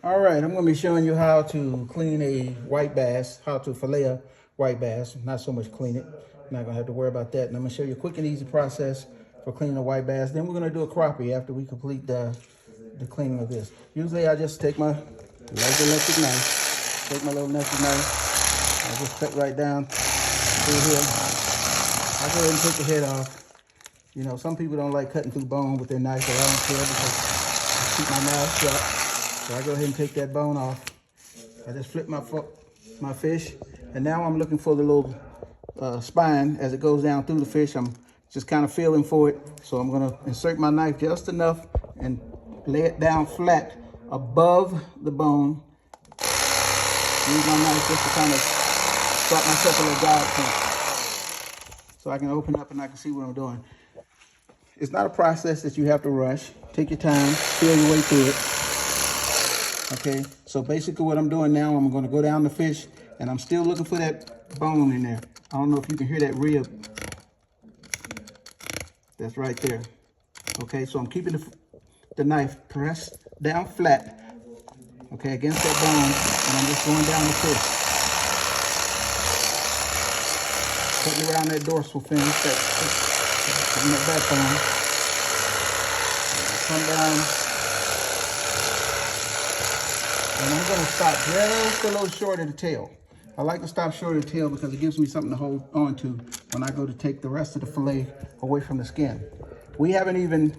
All right, I'm going to be showing you how to clean a white bass, how to fillet a white bass, not so much clean it. Not going to have to worry about that. And I'm going to show you a quick and easy process for cleaning a white bass. Then we're going to do a crappie after we complete the cleaning of this. Usually I just take my little electric knife, I just cut right down through here. I go ahead and take the head off. You know, some people don't like cutting through bone with their knife, but I don't care because I keep my mouth shut. So I go ahead and take that bone off. I just flip my fish, and now I'm looking for the little spine as it goes down through the fish. I'm just kind of feeling for it. So I'm gonna insert my knife just enough and lay it down flat above the bone. Use my knife just to kind of start myself a little guide point, so I can open up and I can see what I'm doing. It's not a process that you have to rush. Take your time, feel your way through it. Okay, so basically what I'm doing now, I'm gonna go down the fish and I'm still looking for that bone in there. I don't know if you can hear that rib. That's right there. Okay, so I'm keeping the knife pressed down flat, okay, against that bone, and I'm just going down the fish. Putting around that dorsal fin, that backbone. Come down. And I'm going to stop just a little short of the tail. I like to stop short of the tail because it gives me something to hold on to when I go to take the rest of the fillet away from the skin. We haven't even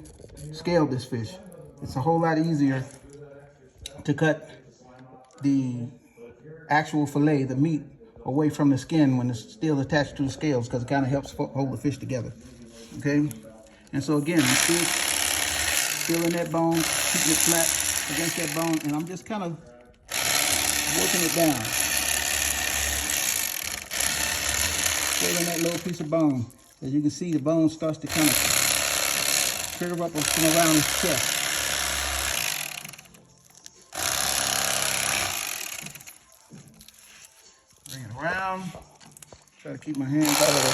scaled this fish. It's a whole lot easier to cut the actual fillet, the meat, away from the skin when it's still attached to the scales, because it kind of helps hold the fish together. Okay? And so again, I'm still feeling that bone, keeping it flat against that bone, and I'm just kind of working it down. Feeling that little piece of bone. As you can see, the bone starts to kind of curve up from around his chest. Bring it around. Try to keep my hands out of the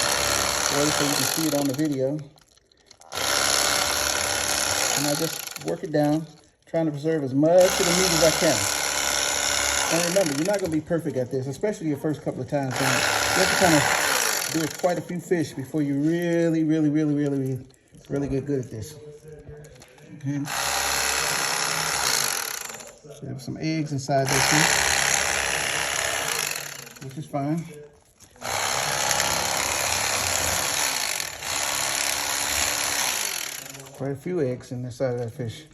way so you can see it on the video. And I just work it down, trying to preserve as much of the meat as I can. And remember, you're not going to be perfect at this, especially your first couple of times. You have to kind of do quite a few fish before you really get good at this. Okay. So there's some eggs inside this one, which is fine. Quite a few eggs in the side of that fish.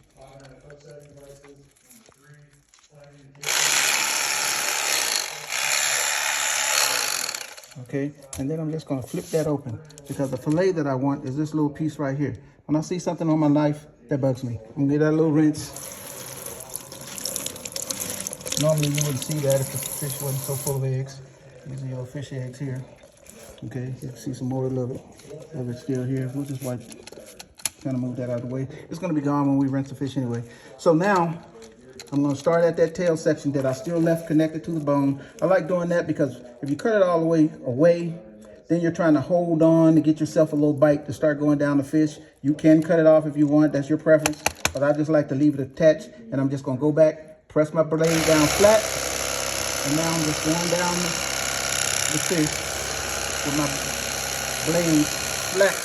Okay, and then I'm just going to flip that open because the fillet that I want is this little piece right here. When I see something on my knife, that bugs me. I'm going to give that a little rinse. Normally you wouldn't see that if the fish wasn't so full of eggs. These are your fish eggs here. Okay, you can see some more of it still here. We'll just wipe, kind of move that out of the way. It's going to be gone when we rinse the fish anyway. So now I'm going to start at that tail section that I still left connected to the bone. I like doing that because if you cut it all the way away, then you're trying to hold on to get yourself a little bite to start going down the fish. You can cut it off if you want. That's your preference. But I just like to leave it attached. And I'm just going to go back, press my blade down flat. And now I'm just going down the fish with my blade flat.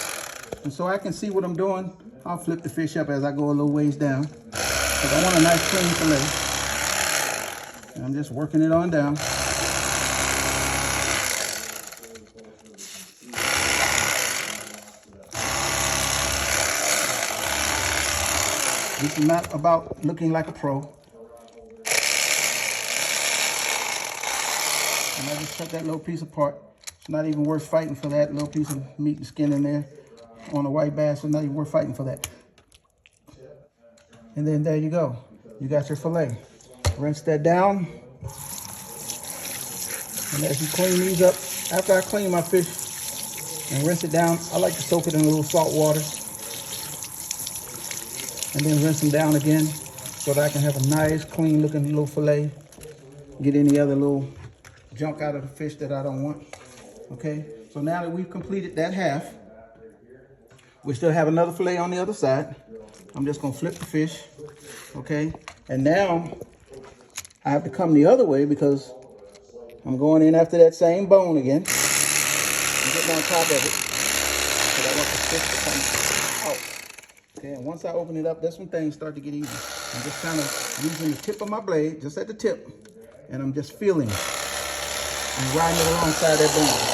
And so I can see what I'm doing. I'll flip the fish up as I go a little ways down. I want a nice clean fillet. And I'm just working it on down. This is not about looking like a pro. And I just cut that little piece apart. It's not even worth fighting for that little piece of meat and skin in there on a white bass. It's not even worth fighting for that. And then there you go. You got your fillet. Rinse that down. And as you clean these up, after I clean my fish and rinse it down, I like to soak it in a little salt water. And then rinse them down again so that I can have a nice, clean looking little fillet. Get any other little junk out of the fish that I don't want. Okay, so now that we've completed that half, we still have another fillet on the other side. I'm just gonna flip the fish, okay? And now I have to come the other way because I'm going in after that same bone again. I'm getting on top of it because I want the fish to come out. Okay, and once I open it up, that's when things start to get easy. I'm just kind of using the tip of my blade, just at the tip, and I'm just feeling and riding it alongside that bone.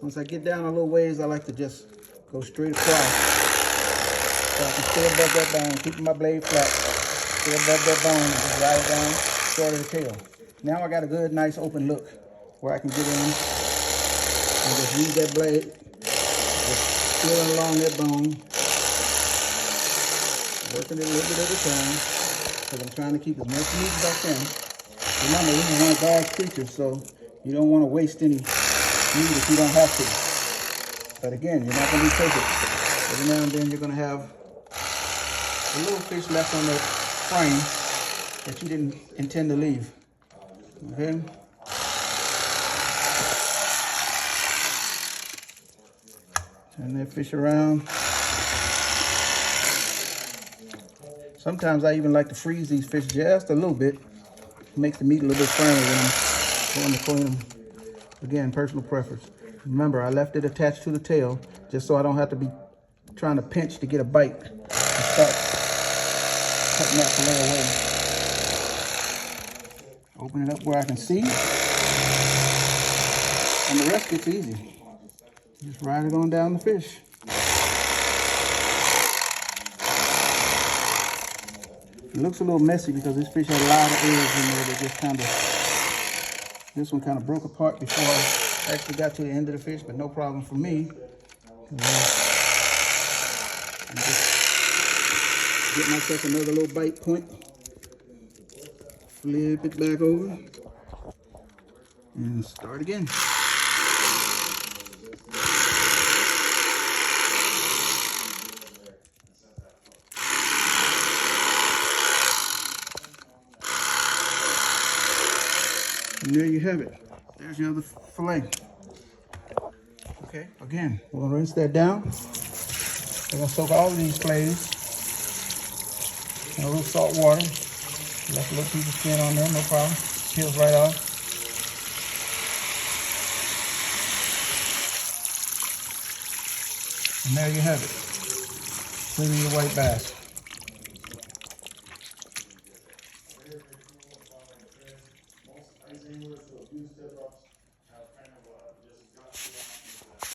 Once I get down a little ways, I like to just go straight across so I can stay above that bone, keeping my blade flat, stay above that bone and just ride it down short of the tail. Now I got a good, nice open look where I can get in and just use that blade, just feeling along that bone, working it a little bit at a time because I'm trying to keep as much meat as I can. Remember, this is one of God's creatures, so you don't want to waste any meat if you don't have to. But again, you're not going to be perfect. Every now and then you're going to have a little fish left on the frame that you didn't intend to leave. Okay? Turn that fish around. Sometimes I even like to freeze these fish just a little bit. It makes the meat a little bit firmer when I'm going to clean them. Again, personal preference. Remember, I left it attached to the tail just so I don't have to be trying to pinch to get a bite and start cutting that fillet away. Open it up where I can see. And the rest gets easy. Just ride it on down the fish. It looks a little messy because this fish had a lot of eggs in there that just kind of, this one kind of broke apart before I actually got to the end of the fish, but no problem for me. And just get myself another little bite point. Flip it back over and start again. And there you have it. There's your other fillet. Okay, again, we're gonna rinse that down. We're gonna soak all of these fillets in a little salt water. Left a little piece of skin on there, no problem. Peels right off. And there you have it. Cleaning your white bass.